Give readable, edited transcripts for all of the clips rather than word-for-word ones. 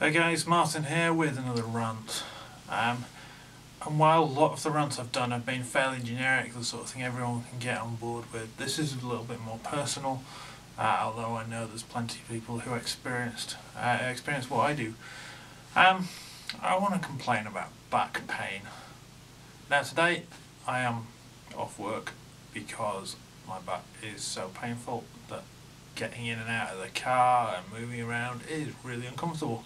Hey guys, Martin here with another rant. And while a lot of the rants I've done have been fairly generic, the sort of thing everyone can get on board with, this is a little bit more personal, although I know there's plenty of people who experience what I do. I want to complain about back pain. Now today I am off work because my back is so painful that getting in and out of the car and moving around is really uncomfortable.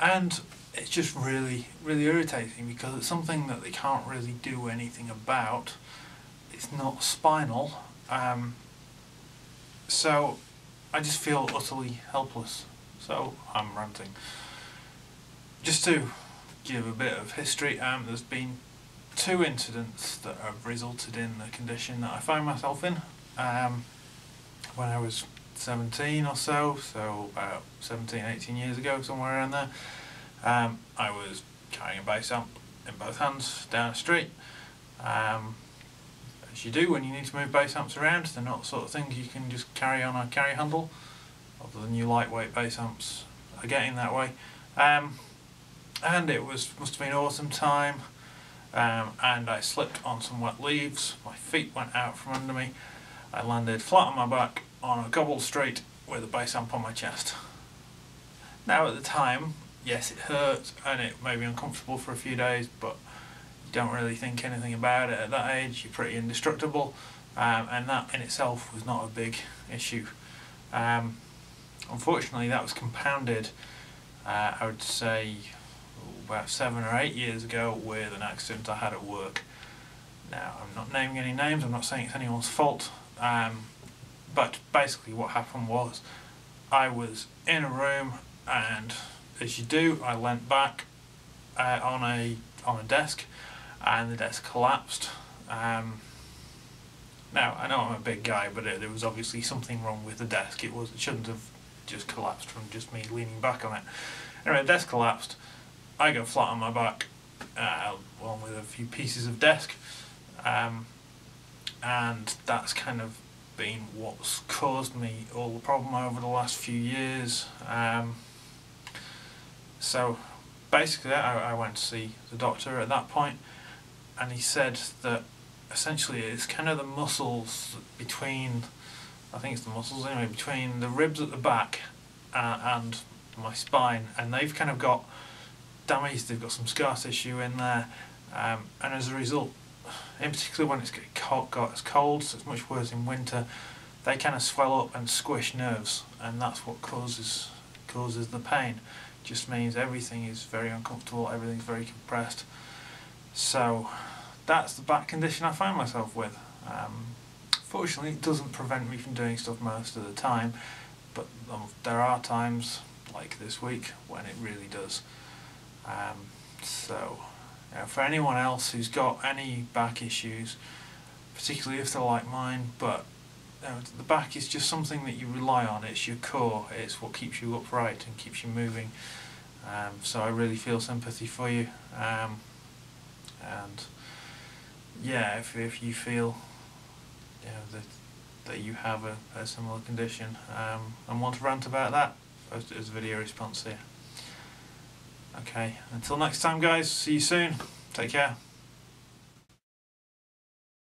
And it's just really irritating because it's something that they can't really do anything about. It's not spinal, so I just feel utterly helpless. So I'm ranting. Just to give a bit of history, there's been 2 incidents that have resulted in the condition that I find myself in. When I was 17 or so about 17, 18 years ago, somewhere around there, I was carrying a base amp in both hands down the street. As you do when you need to move bass amps around. They're not the sort of things you can just carry on a carry handle, although the new lightweight bass amps are getting that way. And it must have been autumn time, and I slipped on some wet leaves. My feet went out from under me. I landed flat on my back on a cobbled street with a bass amp on my chest. Now at the time, yes, it hurt and it may be uncomfortable for a few days, but you don't really think anything about it at that age. You're pretty indestructible, and that in itself was not a big issue. Unfortunately, that was compounded, I would say, about 7 or 8 years ago with an accident I had at work. Now, I'm not naming any names, I'm not saying it's anyone's fault, but basically what happened was I was in a room, and as you do, I leant back on a desk, and the desk collapsed. Now, I know I'm a big guy, but there was obviously something wrong with the desk. It shouldn't have just collapsed from just me leaning back on it. Anyway, the desk collapsed. I go flat on my back, along with a few pieces of desk, and that's kind of been what's caused me all the problem over the last few years. So basically I went to see the doctor at that point, and he said that essentially it's kind of the muscles between, I think it's the muscles anyway, between the ribs at the back and my spine, and they've kind of got damaged, they've got some scar tissue in there, and as a result, in particular when it's got cold, so it's much worse in winter, they kind of swell up and squish nerves, and that's what causes the pain. Just means everything is very uncomfortable, everything's very compressed. So that's the back condition I find myself with. Fortunately, it doesn't prevent me from doing stuff most of the time, but there are times, like this week, when it really does. So for anyone else who's got any back issues, particularly if they're like mine, but the back is just something that you rely on. It's your core, it's what keeps you upright and keeps you moving. So I really feel sympathy for you, and yeah, if you feel that you have a similar condition and want to rant about that, post it as a video response here. Okay, until next time guys, see you soon, take care.